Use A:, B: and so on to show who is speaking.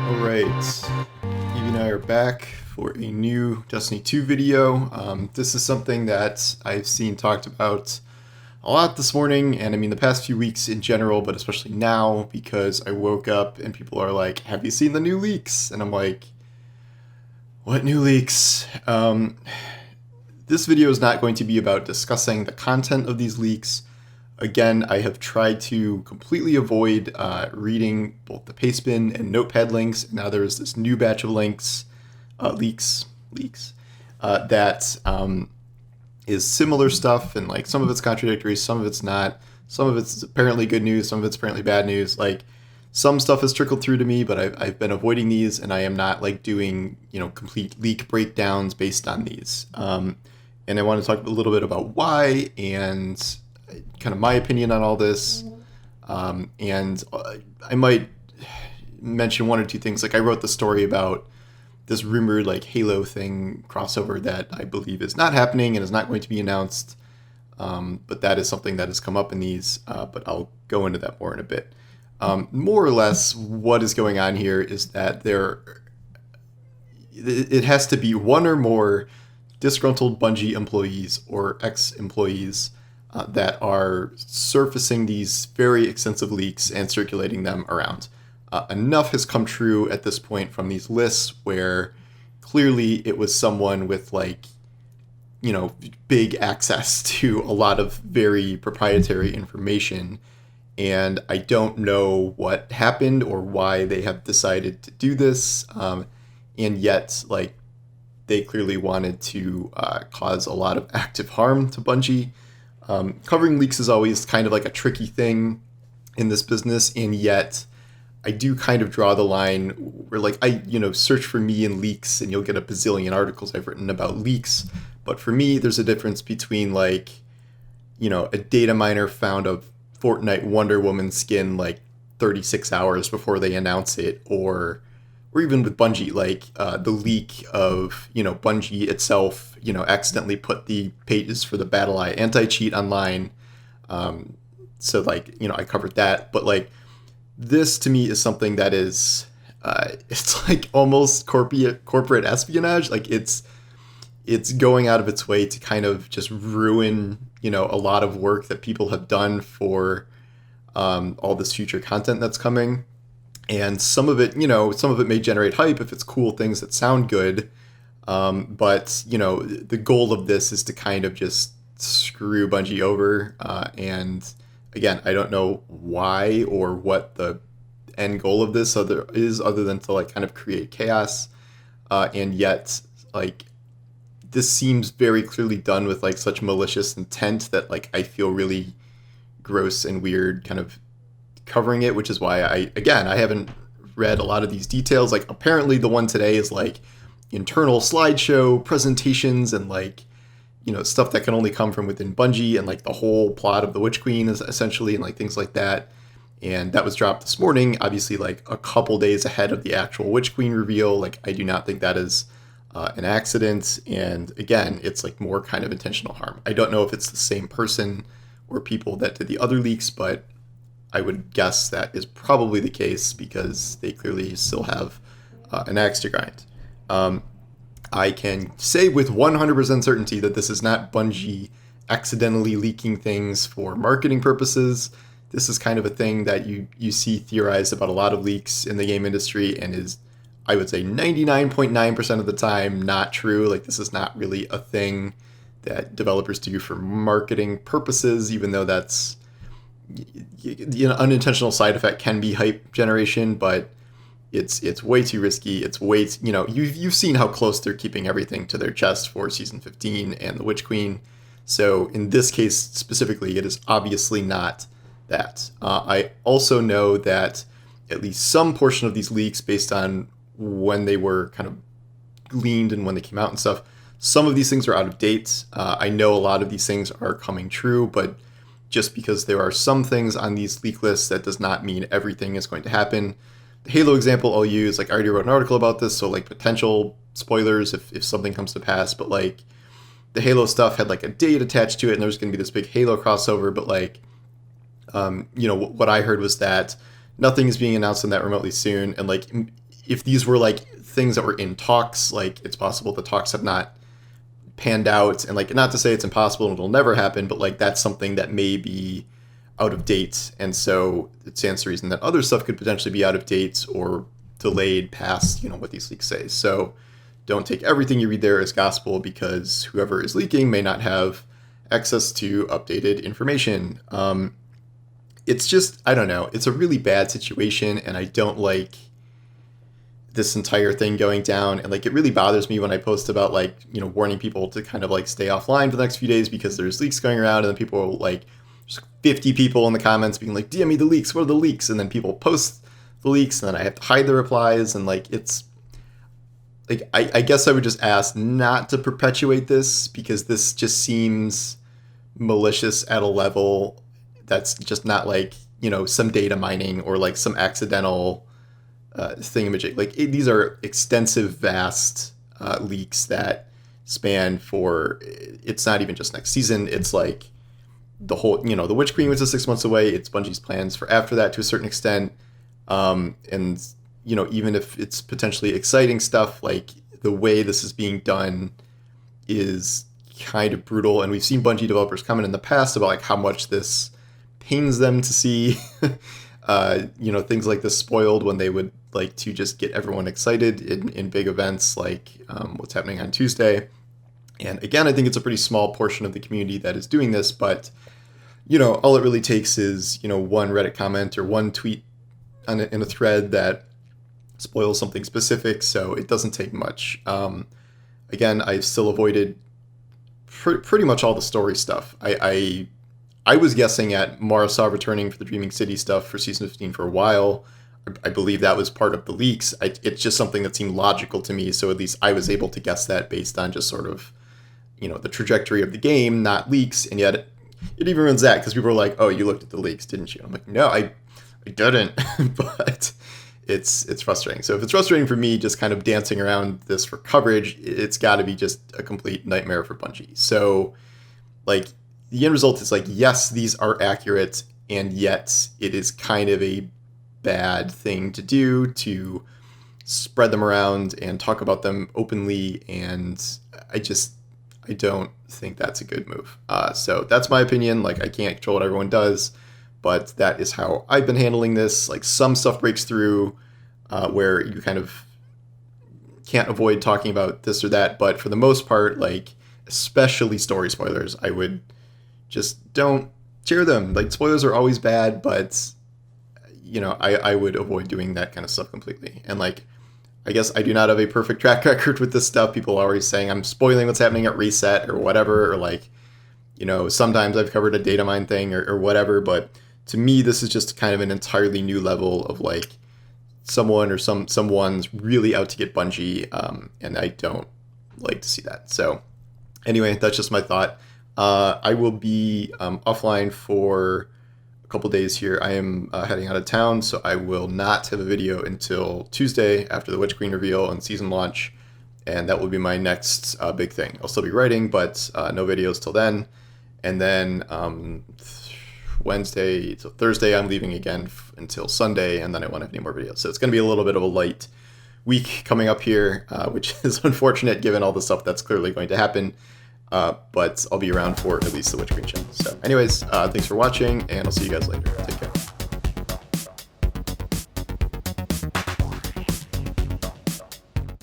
A: Alright, Evie and I are back for a new Destiny 2 video. This is something that I've seen talked about a lot this morning, and I mean the past few weeks in general, but especially now because I woke up and people are like, have you seen the new leaks? And I'm like, what new leaks? This video is not going to be about discussing the content of these leaks. Again, I have tried to completely avoid reading both the pastebin and notepad links. Now there's this new batch of leaks, that is similar stuff, and like some of it's contradictory, some of it's not. Some of it's apparently good news, some of it's apparently bad news. Like some stuff has trickled through to me, but I've been avoiding these, and I am not like doing complete leak breakdowns based on these. And I want to talk a little bit about why and kind of my opinion on all this, and I might mention one or two things. Like I wrote the story about this rumored like Halo thing crossover that I believe is not happening and is not going to be announced, but that is something that has come up in these, but I'll go into that more in a bit. More or less what is going on here is that it has to be one or more disgruntled Bungie employees or ex-employees that are surfacing these very extensive leaks and circulating them around. Enough has come true at this point from these lists where clearly it was someone with big access to a lot of very proprietary information. And I don't know what happened or why they have decided to do this. And yet, they clearly wanted to cause a lot of active harm to Bungie. Covering leaks is always kind of like a tricky thing in this business, and yet I do kind of draw the line where I search for me in leaks and you'll get a bazillion articles I've written about leaks. But for me, there's a difference between a data miner found a Fortnite Wonder Woman skin 36 hours before they announce it, or even with Bungie, the leak of, Bungie itself, accidentally put the pages for the BattleEye anti-cheat online. So I covered that, but this to me is something that is, it's almost corporate espionage. It's going out of its way to kind of just ruin, a lot of work that people have done for all this future content that's coming. And some of it may generate hype if it's cool things that sound good. But the goal of this is to kind of just screw Bungie over. And again, I don't know why or what the end goal of this other than to kind of create chaos. And yet, this seems very clearly done with such malicious intent that I feel really gross and weird kind of covering it, which is why I haven't read a lot of these details. Apparently the one today is internal slideshow presentations and stuff that can only come from within Bungie, and the whole plot of the Witch Queen is essentially, and things like that. And that was dropped this morning, obviously a couple days ahead of the actual Witch Queen reveal. I do not think that is an accident, and again, it's more kind of intentional harm. I don't know if it's the same person or people that did the other leaks, but I would guess that is probably the case because they clearly still have an axe to grind. I can say with 100% certainty that this is not Bungie accidentally leaking things for marketing purposes. This is kind of a thing that you see theorized about a lot of leaks in the game industry, and is, I would say, 99.9% of the time not true. This is not really a thing that developers do for marketing purposes, even though that's unintentional side effect can be hype generation, but it's way too risky. It's way you've seen how close they're keeping everything to their chest for season 15 and the Witch Queen. So in this case specifically, it is obviously not that. I also know that at least some portion of these leaks, based on when they were kind of gleaned and when they came out and stuff, some of these things are out of date. I know a lot of these things are coming true, but just because there are some things on these leak lists, that does not mean everything is going to happen. The Halo example I'll use, I already wrote an article about this, so potential spoilers if something comes to pass, but the Halo stuff had a date attached to it, and there's going to be this big Halo crossover, but what I heard was that nothing is being announced in that remotely soon, and if these were like things that were in talks, like it's possible the talks have not panned out, and like not to say it's impossible and it'll never happen, but like that's something that may be out of date, and so it stands to reason that other stuff could potentially be out of date or delayed past, you know, what these leaks say. So don't take everything you read there as gospel, because whoever is leaking may not have access to updated information. It's just, I don't know, it's a really bad situation, and I don't like this entire thing going down. And like, it really bothers me when I post about like, you know, warning people to kind of like stay offline for the next few days because there's leaks going around, and then people are like, there's 50 people in the comments being like, DM me the leaks, what are the leaks? And then people post the leaks, and then I have to hide the replies, and like, it's like, I guess I would just ask not to perpetuate this, because this just seems malicious at a level that's just not like, you know, some data mining or like some accidental thingamajig. Like these are extensive, vast leaks that span for, it's not even just next season. It's like the whole, you know, the Witch Queen was just 6 months away. It's Bungie's plans for after that to a certain extent. And, you know, even if it's potentially exciting stuff, like the way this is being done is kind of brutal. And we've seen Bungie developers comment in the past about like how much this pains them to see, you know, things like this spoiled when they would like to just get everyone excited in big events like what's happening on Tuesday. And again, I think it's a pretty small portion of the community that is doing this, but, you know, all it really takes is, you know, one Reddit comment or one tweet in a thread that spoils something specific. So it doesn't take much. Again, I've still avoided pretty much all the story stuff. I was guessing at Marasov returning for the Dreaming City stuff for Season 15 for a while. I believe that was part of the leaks. It's just something that seemed logical to me, so at least I was able to guess that based on just sort of, you know, the trajectory of the game, not leaks. And yet it even runs that, because people were like, oh, you looked at the leaks, didn't you? I'm like, no, I didn't. But it's frustrating. So if it's frustrating for me just kind of dancing around this for coverage, it's got to be just a complete nightmare for Bungie. So like, the end result is like, yes, these are accurate, and yet it is kind of a bad thing to do, to spread them around and talk about them openly, and I don't think that's a good move. So that's my opinion. Like, I can't control what everyone does, but that is how I've been handling this. Like, some stuff breaks through where you kind of can't avoid talking about this or that, but for the most part, like, especially story spoilers, I would just don't share them. Like, spoilers are always bad, but, you know, I would avoid doing that kind of stuff completely. And like, I guess I do not have a perfect track record with this stuff. People are always saying I'm spoiling what's happening at Reset or whatever, or like, you know, sometimes I've covered a data mine thing or whatever, but to me, this is just kind of an entirely new level of like someone or someone's really out to get Bungie, and I don't like to see that. So anyway, that's just my thought. I will be offline for a couple days here. I am heading out of town, so I will not have a video until Tuesday after the Witch Queen reveal and season launch, and that will be my next big thing. I'll still be writing, but no videos till then. And then Wednesday till Thursday, I'm leaving again until Sunday, and then I won't have any more videos. So it's going to be a little bit of a light week coming up here, which is unfortunate given all the stuff that's clearly going to happen. But I'll be around for at least the Witch Queen show. So anyways, thanks for watching, and I'll see you guys later. Take care.